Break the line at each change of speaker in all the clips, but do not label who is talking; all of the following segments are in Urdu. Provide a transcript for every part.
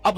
اب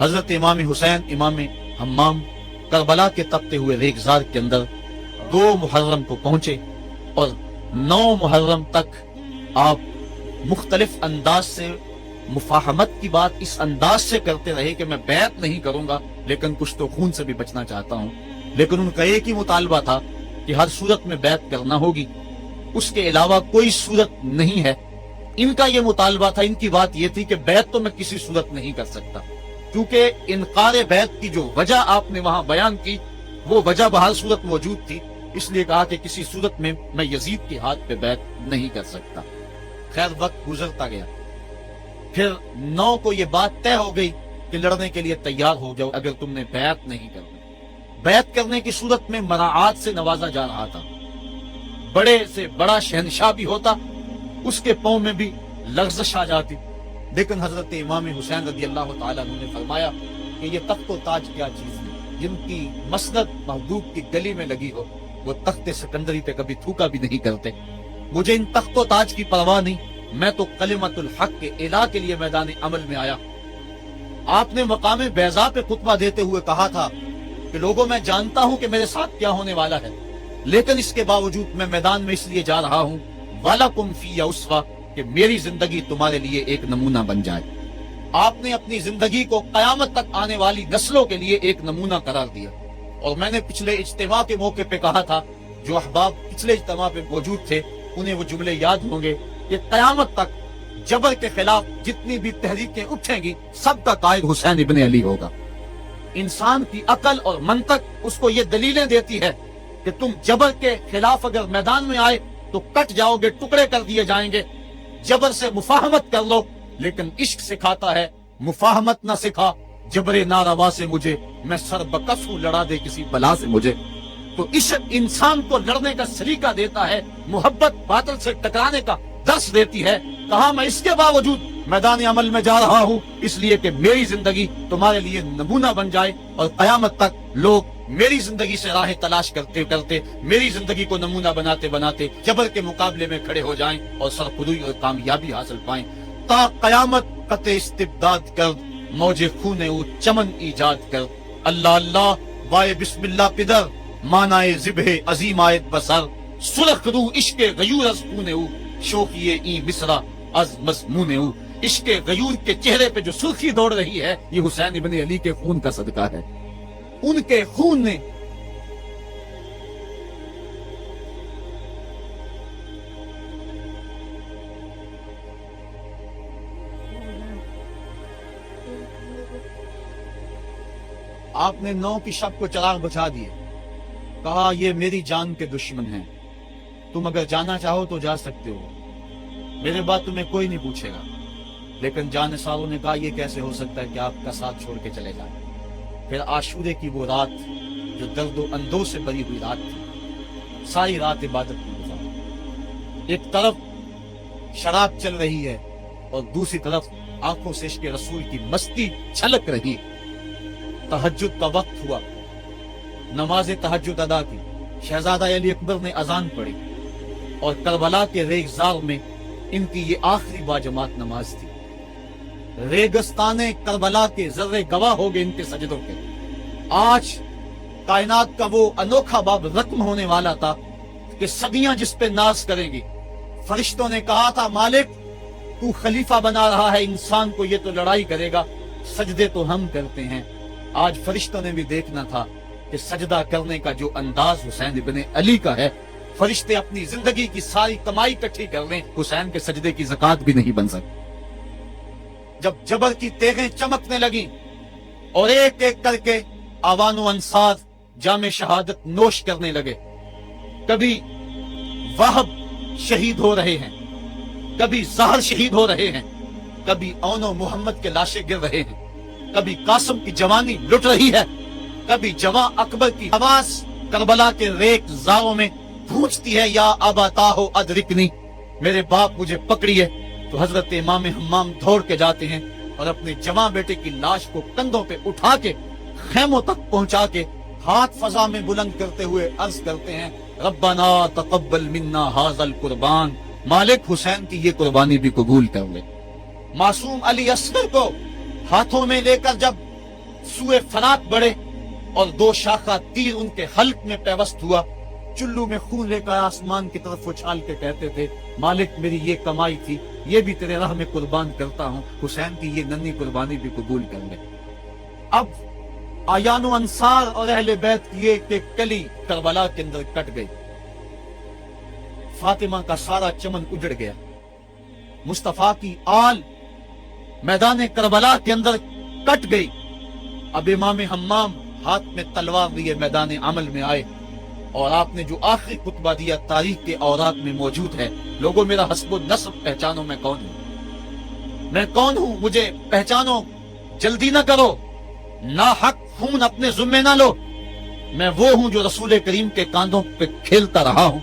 حضرت امام حسین امام حمام کربلا کے تپتے ہوئے ریگزار کے اندر 2 محرم کو پہنچے اور 9 محرم تک آپ مختلف انداز سے مفاہمت کی بات اس انداز سے کرتے رہے کہ میں بیعت نہیں کروں گا لیکن کچھ تو خون سے بھی بچنا چاہتا ہوں، لیکن ان کا ایک ہی مطالبہ تھا کہ ہر صورت میں بیعت کرنا ہوگی، اس کے علاوہ کوئی صورت نہیں ہے۔ ان کا یہ مطالبہ تھا، ان کی بات یہ تھی کہ بیعت تو میں کسی صورت نہیں کر سکتا، کیونکہ انکار بیعت کی جو وجہ آپ نے وہاں بیان کی وہ وجہ بہر صورت موجود تھی، اس لیے کہا کہ کسی صورت میں میں یزید کے ہاتھ پہ بیعت نہیں کر سکتا۔ خیر وقت گزرتا گیا، پھر 9 کو یہ بات طے ہو گئی کہ لڑنے کے لیے تیار ہو جاؤ اگر تم نے بیعت نہیں کرنی۔ بیعت کرنے کی صورت میں مراعات سے نوازا جا رہا تھا، بڑے سے بڑا شہنشاہ بھی ہوتا اس کے پاؤں میں بھی لغزش آ جاتی، لیکن حضرت امام حسین رضی اللہ تعالیٰ عنہ نے فرمایا کہ یہ تخت و تاج کیا چیز ہے، جن کی مسند محبوب کی گلی میں لگی ہو وہ تخت سکندری پہ کبھی تھوکا بھی نہیں کرتے، مجھے ان تخت و تاج کی پرواہ نہیں، میں تو کلمت الحق کے اعلیٰ کے لیے میدان عمل میں آیا۔ آپ نے مقام بیضا پہ خطبہ دیتے ہوئے کہا تھا کہ لوگوں میں جانتا ہوں کہ میرے ساتھ کیا ہونے والا ہے، لیکن اس کے باوجود میں میدان میں اس لیے جا رہا ہوں وَلَكُمْ فِيَّ أُسْوَةٌ کہ میری زندگی تمہارے لیے ایک نمونہ بن جائے۔ آپ نے اپنی زندگی کو قیامت تک آنے والی نسلوں کے لیے ایک نمونہ قرار دیا، اور میں نے پچھلے اجتماع کے موقع پہ کہا تھا، جو احباب پچھلے اجتماع پہ موجود تھے انہیں وہ جملے یاد ہوں گے کہ قیامت تک جبر کے خلاف جتنی بھی تحریکیں اٹھیں گی سب کا قائد حسین ابن علی ہوگا۔ انسان کی عقل اور منطق اس کو یہ دلیلیں دیتی ہے کہ تم جبر کے خلاف اگر میدان میں آئے تو کٹ جاؤ گے، ٹکڑے کر دیے جائیں گے، جبر سے مفاہمت کر لو، لیکن عشق سکھاتا ہے مفاہمت نہ سکھا، جبر ناروا سے مجھے میں سر بکف ہوں، لڑا دے کسی بلا سے مجھے۔ تو عشق انسان کو لڑنے کا سلیقہ دیتا ہے، محبت باطل سے ٹکرانے کا درس دیتی ہے۔ کہا میں اس کے باوجود میدان عمل میں جا رہا ہوں اس لیے کہ میری زندگی تمہارے لیے نمونہ بن جائے، اور قیامت تک لوگ میری زندگی سے راہیں تلاش کرتے کرتے میری زندگی کو نمونہ بناتے بناتے جبر کے مقابلے میں کھڑے ہو جائیں اور سرخروئی اور کامیابی حاصل پائیں۔ تا قیامت قطع استبداد کر، موج خون او چمن ایجاد کر، اللہ اللہ وائے بسم اللہ پدر، مانائے ذبح عظیم آیت بسر، سرخ رو عشق غیور از خون او، شوخی این مصرع از مضمون او۔ عشق غیور کے چہرے پہ جو سرخی دوڑ رہی ہے یہ حسین ابن علی کے خون کا صدقہ ہے، ان کے خون نے آپ نے 9 کی شب کو چراغ بجھا دیے، کہا یہ میری جان کے دشمن ہیں، تم اگر جانا چاہو تو جا سکتے ہو، میرے بعد تمہیں کوئی نہیں پوچھے گا۔ لیکن جانثاروں نے کہا یہ کیسے ہو سکتا ہے کہ آپ کا ساتھ چھوڑ کے چلے جائیں۔ پھر عاشورے کی وہ رات جو درد و اندوہ سے بری ہوئی رات تھی، ساری رات عبادت میں گزاری، ایک طرف شراب چل رہی ہے اور دوسری طرف آنکھوں سے عشق رسول کی مستی چھلک رہی ہے۔ تہجد کا وقت ہوا، نماز تہجد ادا کی، شہزادہ علی اکبر نے اذان پڑھی، اور کربلا کے ریگزار میں ان کی یہ آخری باجماعت نماز تھی۔ ریگستان کربلا کے ذرے گواہ ہو گئے ان کے سجدوں کے۔ آج کائنات کا وہ انوکھا باب رقم ہونے والا تھا کہ صدیاں جس پہ ناز کریں گی۔ فرشتوں نے کہا تھا مالک تو خلیفہ بنا رہا ہے انسان کو، یہ تو لڑائی کرے گا، سجدے تو ہم کرتے ہیں۔ آج فرشتوں نے بھی دیکھنا تھا کہ سجدہ کرنے کا جو انداز حسین ابن علی کا ہے، فرشتے اپنی زندگی کی ساری کمائی اکٹھی کر لیں، حسین کے سجدے کی زکوٰۃ بھی نہیں بن سکتی۔ جب جبر کی تیغیں چمکنے لگیں اور ایک ایک کر کے آوان و انصار جام شہادت نوش کرنے لگے، کبھی وہب شہید ہو رہے ہیں، کبھی زہر شہید ہو رہے ہیں، کبھی اون و محمد کے لاشیں گر رہے ہیں، کبھی قاسم کی جوانی لٹ رہی ہے، کبھی جواں اکبر کی آواز کربلا کے ریگ زاروں میں گونجتی ہے، یا ابا تاہو ادرکنی، میرے باپ مجھے پکڑیے۔ تو حضرت امام حمام دوڑ کے جاتے ہیں اور اپنے جواں بیٹے کی لاش کو کندھوں پہ اٹھا کے خیموں تک پہنچا کے ہاتھ فضا میں بلند کرتے ہوئے عرض کرتے ہیں ربنا تقبل منا ھذا القربان، مالک حسین کی یہ قربانی بھی قبول کر لے۔ معصوم علی اصغر کو ہاتھوں میں لے کر جب سوئے فراق بڑھے اور 2 شاخہ تیر ان کے حلق میں پیوست ہوا، چلو میں خون لے کر آسمان کی طرف اچھال کے کہتے تھے مالک میری یہ کمائی تھی، یہ بھی تیرے راہ میں قربان کرتا ہوں، حسین کی یہ ننھی قربانی بھی قبول کر لے۔ اب آیان و انصار اور اہل بیت کی ایک ایک کلی کربلا کے اندر کٹ گئی، فاطمہ کا سارا چمن اجڑ گیا، مصطفیٰ کی آل میدان کربلا کے اندر کٹ گئی۔ اب امام حمام ہاتھ میں تلوار لیے میدان عمل میں آئے اور آپ نے جو آخری خطبہ دیا تاریخ کے اوراق میں موجود ہے، لوگوں میرا حسب و نسب پہچانو میں کون ہوں، میں کون ہوں، مجھے پہچانو، جلدی نہ کرو، ناحق خون اپنے ذمے نہ لو، میں وہ ہوں جو رسول کریم کے کاندھوں پہ کھیلتا رہا ہوں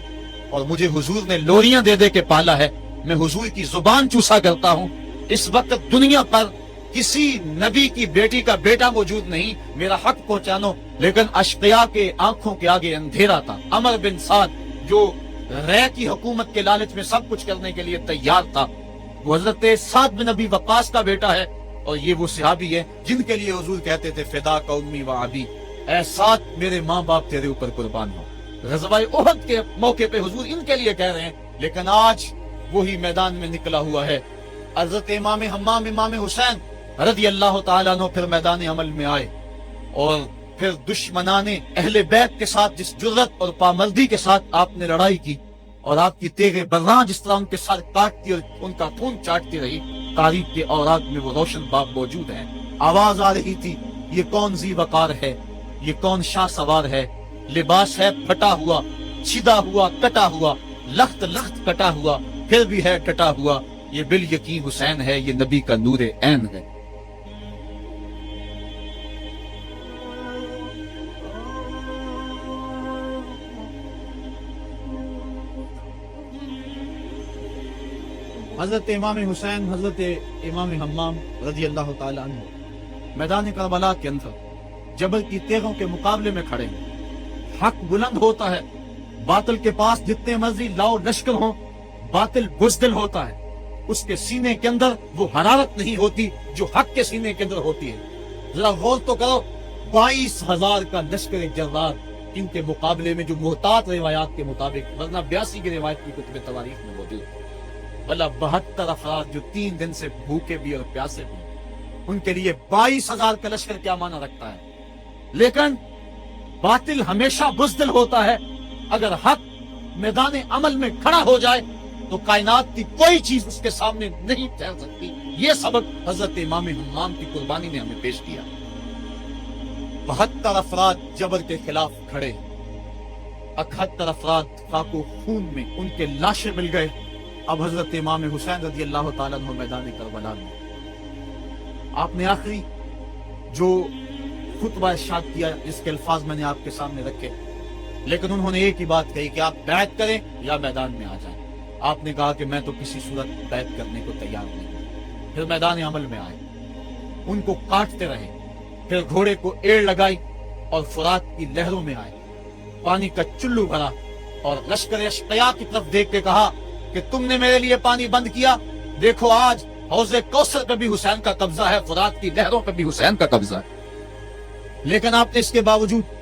اور مجھے حضور نے لوریاں دے دے کے پالا ہے، میں حضور کی زبان چوسا کرتا ہوں۔ اس وقت دنیا پر کسی نبی کی بیٹی کا بیٹا موجود نہیں، میرا حق پہنچانو۔ لیکن اشقیاء کے آنکھوں کے آگے اندھیرا تھا۔ عمر بن سعد جو رے کی حکومت کے لالچ میں سب کچھ کرنے کے لیے تیار تھا، وہ حضرت سعد بن نبی وقاص کا بیٹا ہے، اور یہ وہ صحابی ہے جن کے لیے حضور کہتے تھے فدا کا امی و ابی، اے سعد میرے ماں باپ تیرے اوپر قربان ہو۔ غزوہ احد کے موقع پہ حضور ان کے لیے کہہ رہے ہیں، لیکن آج وہی میدان میں نکلا ہوا ہے۔ حضرت امام حمام امام حسین رضی اللہ تعالیٰ عنہ پھر میدان عمل میں آئے، اور پھر دشمنان اہل بیت کے ساتھ جس جرت اور پامردی کے ساتھ آپ نے لڑائی کی، اور آپ کی تیغ برراں جس طرح ان کے سر کاٹتی اور ان کا خون چاٹتی رہی، تاریخ کے اوراق میں وہ روشن باب موجود ہیں۔ آواز آ رہی تھی، یہ کون ذی وقار ہے، یہ کون شاہ سوار ہے، لباس ہے پھٹا ہوا، چھدا ہوا، کٹا ہوا، لخت لخت کٹا ہوا، پھر بھی ہے ٹٹا ہوا، یہ بال یقین حسین ہے، یہ نبی کا نور عین ہے۔ حضرت امام حسین حضرت امام حمام رضی اللہ تعالیٰ عنہ میدان کربلا کے اندر جبل کی تیغوں کے مقابلے میں کھڑے ہیں۔ حق بلند ہوتا ہے، باطل کے پاس جتنے مرضی لاؤ لشکر ہوں، باطل بزدل ہوتا ہے، اس کے سینے کے اندر وہ حرارت نہیں ہوتی جو حق کے سینے کے اندر ہوتی ہے۔ ذرا غور تو کرو، 22,000 کا لشکر جرار ان کے مقابلے میں، جو محتاط روایات کے مطابق، ورنہ 82 کی روایت کی کتب تواریخ میں موجود ہے، بلا 72 افراد جو 3 دن سے بھوکے بھی اور پیاسے بھی، ان کے لیے 22,000 کا لشکر کیا معنی رکھتا ہے۔ لیکن باطل ہمیشہ بزدل ہوتا ہے، اگر حق میدان عمل میں کھڑا ہو جائے تو کائنات کی کوئی چیز اس کے سامنے نہیں ٹھہر سکتی۔ یہ سبق حضرت امام حمام کی قربانی نے ہمیں پیش کیا۔ 72 افراد جبر کے خلاف کھڑے، 71 افراد خاک و خون میں ان کے لاشیں مل گئے۔ اب حضرت امام حسین رضی اللہ تعالیٰ عنہ میدان کربلا میں آپ نے آخری جو خطبہ ارشاد کیا، جس کے الفاظ میں نے آپ کے سامنے رکھے، لیکن انہوں نے ایک ہی بات کہی کہ آپ بیعت کریں یا میدان میں آ جائیں۔ آپ نے کہا کہ میں تو کسی صورت بیعت کرنے کو تیار نہیں۔ پھر میدان عمل میں آئے، ان کو کاٹتے رہے، پھر گھوڑے کو ایڑ لگائی اور فرات کی لہروں میں آئے، پانی کا چلو بھرا اور لشکر اشقیاء کی طرف دیکھ کے کہا کہ تم نے میرے لیے پانی بند کیا، دیکھو آج حوض کوثر پہ بھی حسین کا قبضہ ہے، فرات کی لہروں پہ بھی حسین کا قبضہ ہے۔ لیکن آپ نے اس کے باوجود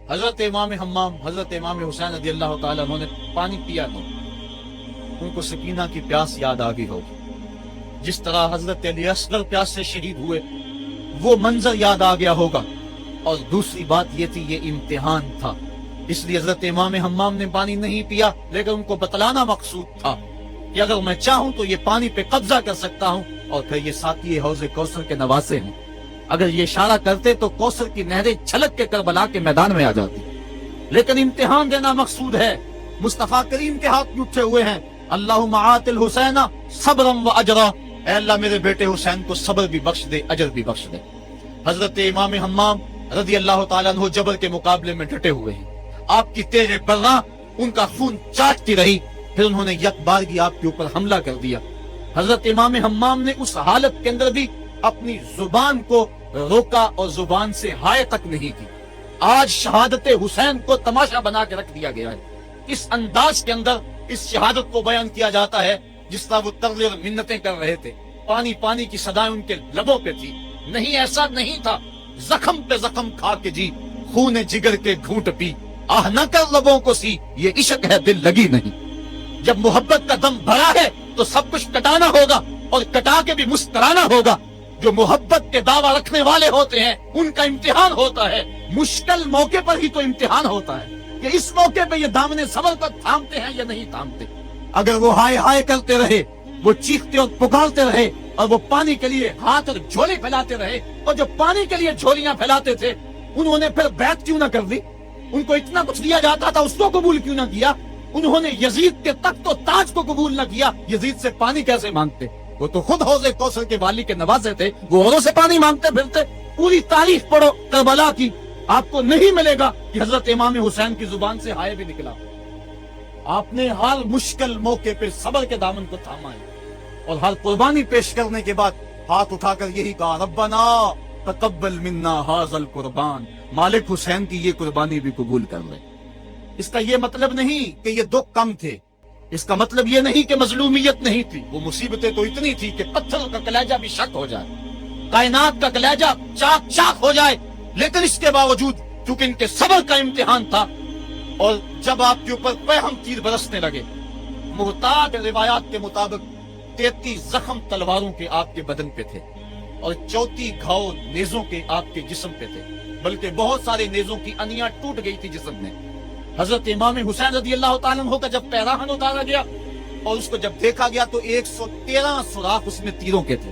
حضرت امام حمام حضرت امام حسین رضی اللہ تعالیٰ عنہ نے پانی پیا تو ان کو سکینہ کی پیاس یاد آ گئی ہوگی، جس طرح حضرت علی اصغر پیاس سے شہید ہوئے وہ منظر یاد آ گیا ہوگا۔ اور دوسری بات یہ تھی، یہ امتحان تھا، اس لیے حضرت امام حمام نے پانی نہیں پیا، لیکن ان کو بتلانا مقصود تھا کہ اگر میں چاہوں تو یہ پانی پہ قبضہ کر سکتا ہوں، اور پھر یہ ساتھی حوض کوثر کے نواسے ہیں، اگر یہ اشارہ کرتے تو کوثر کی نہریں چھلک کے کربلا کے میدان میں آ جاتی۔ لیکن امتحان دینا مقصود ہے، مصطفیٰ کریم کے ہاتھ میں اٹھے ہوئے ہیں، اللہم آت الحسین صبرا و اجرا، اے اللہ میرے بیٹے حسین کو صبر بھی بخش دے، اجر بھی بخش دے۔ حضرت امام حمام رضی اللہ تعالیٰ عنہ جبر کے مقابلے میں ڈٹے ہوئے ہیں، آپ کی تیغ برراں ان کا خون چاٹتی رہی، پھر انہوں نے یک بارگی آپ کے اوپر حملہ کر دیا۔ حضرت امام حمام نے اس حالت کے اندر بھی اپنی زبان کو روکا اور زبان سے ہائے تک نہیں کی۔ آج شہادت حسین کو تماشا بنا کے رکھ دیا گیا ہے، اس انداز کے اندر اس شہادت کو بیان کیا جاتا ہے جس طرح وہ ترلے اور منتیں کر رہے تھے. پانی پانی کی صدائیں ان کے لبوں پہ تھی. نہیں ایسا نہیں تھا. زخم پہ زخم کھا کے جی خون جگر کے گھونٹ پی آہ نہ کر لبوں کو سی یہ عشق ہے دل لگی نہیں. جب محبت کا دم بھرا ہے تو سب کچھ کٹانا ہوگا اور کٹا کے بھی مسکرانا ہوگا. جو محبت کے دعویٰ رکھنے والے ہوتے ہیں ان کا امتحان ہوتا ہے. مشکل موقع پر ہی تو امتحان ہوتا ہے کہ اس موقع پہ یہ دامن صبر کو تھامتے ہیں یا نہیں تھامتے. اگر وہ ہائے ہائے کرتے رہے, وہ چیختے اور پکارتے رہے, اور وہ پانی کے لیے ہاتھ اور جھولی پھیلاتے رہے, اور جو پانی کے لیے جھولیاں پھیلاتے تھے انہوں نے پھر بیعت کیوں نہ کر دی؟ ان کو اتنا کچھ دیا جاتا تھا, اس کو قبول کیوں نہ کیا؟ انہوں نے یزید کے تخت و تاج کو قبول نہ کیا, یزید سے پانی کیسے مانگتے؟ وہ تو خود حوض کوثر کے والی کے نوازے تھے, وہ اوروں سے پانی مانگتے پھرتے. پوری تاریخ پڑھو کربلا کی, آپ کو نہیں ملے گا کہ حضرت امام حسین کی زبان سے ہائے بھی نکلا. آپ نے ہر مشکل موقع پہ صبر کے دامن کو تھاما ہے, اور ہر قربانی پیش کرنے کے بعد ہاتھ اٹھا کر یہی کہا ربنا تقبل منا ھذا القربان, مالک حسین کی یہ قربانی بھی قبول کر لے. اس کا یہ مطلب نہیں کہ یہ دکھ کم تھے, اس کا مطلب یہ نہیں کہ مظلومیت نہیں تھی. وہ مصیبتیں تو اتنی تھی کہ پتھر کا کلیجہ بھی شک ہو جائے, کائنات کا کلیجہ چاک چاک ہو جائے, لیکن اس کے باوجود چونکہ ان کے صبر کا امتحان تھا, اور جب آپ کے اوپر پیہم تیر برسنے لگے, محتاط روایات کے مطابق 33 زخم تلواروں کے آپ کے بدن پہ تھے, اور 34 گھاؤ نیزوں کے آپ کے جسم پہ تھے, بلکہ بہت سارے نیزوں کی انیاں ٹوٹ گئی تھی جسم میں. حضرت امام حسین رضی اللہ تعالیٰ عنہ کا جب پیراہن اتارا گیا اور اس کو جب دیکھا گیا تو 113 سوراخ اس میں تیروں کے تھے,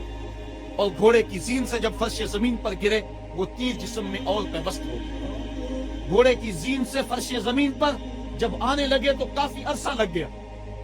اور گھوڑے کی زین سے جب فرش زمین پر گرے وہ تیر جسم میں اور پیوست ہو گئے. گھوڑے کی زین سے فرش زمین پر جب آنے لگے تو کافی عرصہ لگ گیا,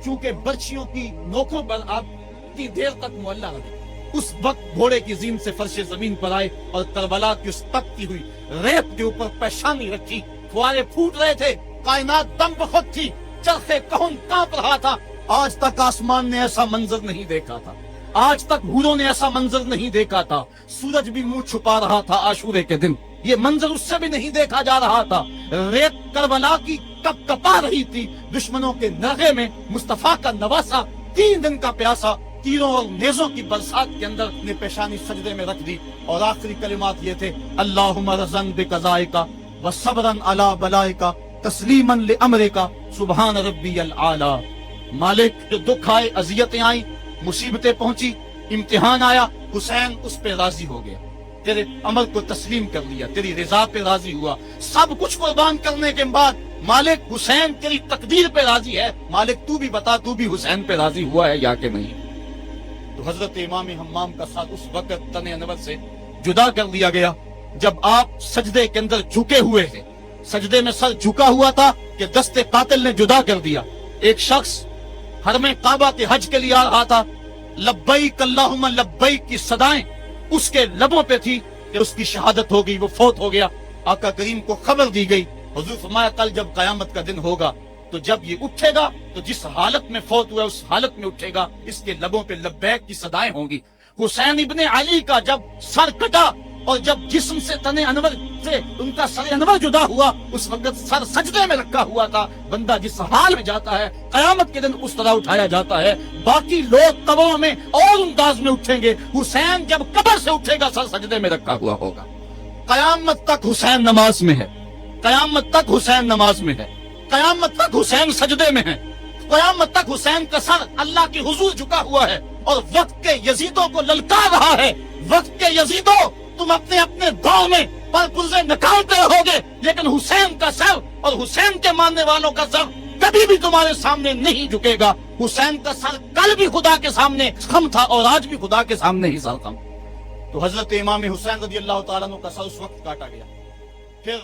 چونکہ برچھیوں کی نوکوں پر آپ اتنی دیر تک معلّہ رہے. اس وقت گھوڑے کی زین سے فرش زمین پر آئے اور کربلا کی اس تپتی ہوئی ریت کے اوپر پیشانی رکھی, فوارے پھوٹ رہے تھے, کائنات دم بخود تھی, چرخے کہن کانپ رہا تھا. آج تک آسمان نے ایسا منظر نہیں دیکھا تھا, آج تک ہوروں نے ایسا منظر نہیں دیکھا تھا. سورج بھی منہ چھپا رہا تھا عاشورے کے دن, یہ منظر اس سے بھی نہیں دیکھا جا رہا تھا. ریت کربلا کی کپ کپا رہی تھی, دشمنوں کے نرغے میں مصطفیٰ کا نواسا 3 دن کا پیاسا تیروں اور نیزوں کی برسات کے اندر نے پیشانی سجدے میں رکھ دی, اور آخری کلمات یہ تھے اللہم رضن بقضائک وصبرن علی بلائک تسلیما لامرک سبحان ربی العالی. مالک جو دکھ آئے, اذیتیں آئیں, مصیبتیں پہنچی, امتحان آیا, حسین اس پہ راضی ہو گیا, تیرے عمل کو تسلیم کر لیا, تیری رضا پہ راضی ہوا. سب کچھ قربان کرنے کے بعد مالک حسین تیری تقدیر پہ راضی ہے. مالک تو بھی بتا, تو بھی حسین پہ راضی ہوا ہے یا کہ نہیں؟ تو حضرت امام حمام کا ساتھ اس وقت تن انور سے جدا کر دیا گیا جب آپ سجدے کے اندر جھکے ہوئے تھے. سجدے میں سر جھکا ہوا تھا کہ دست قاتل نے جدا کر دیا. ایک شخص حرم کعبہ کے حج کے لیے آ رہا تھا, لبیک اللہم لبیک کی صدائیں اس کے لبوں پہ تھی کہ اس کی شہادت ہو گئی, وہ فوت ہو گیا. آقا کریم کو خبر دی گئی, حضور فرمایا کل جب قیامت کا دن ہوگا تو جب یہ اٹھے گا تو جس حالت میں فوت ہوا اس حالت میں اٹھے گا, اس کے لبوں پہ لبیک کی صدائیں ہوں گی. حسین ابن علی کا جب سر کٹا اور جب جسم سے تن انور سے ان کا سر انور جدا ہوا, اس وقت سر سجدے میں رکھا ہوا تھا. بندہ جس حال میں جاتا ہے قیامت کے دن اس طرح اٹھایا جاتا ہے. باقی لوگ قبروں میں اور انداز میں اٹھیں گے, حسین جب قبر سے اٹھے گا سر سجدے میں رکھا ہوا ہوگا. قیامت تک حسین نماز میں ہے, قیامت تک حسین نماز میں ہے, قیامت تک حسین سجدے میں ہے, قیامت تک حسین کا سر اللہ کے حضور جھکا ہوا ہے, اور وقت کے یزیدوں کو للکار رہا ہے. وقت کے یزیدوں, تم اپنے اپنے دور میں پر پرزے نکالتے رہو گے, لیکن حسین کا سر اور حسین کے ماننے والوں کا سر کبھی بھی تمہارے سامنے نہیں جھکے گا. حسین کا سر کل بھی خدا کے سامنے خم تھا اور آج بھی خدا کے سامنے ہی سر خم. تو حضرت امام حسین رضی اللہ تعالیٰ عنہ کا سر اس وقت کاٹا گیا. پھر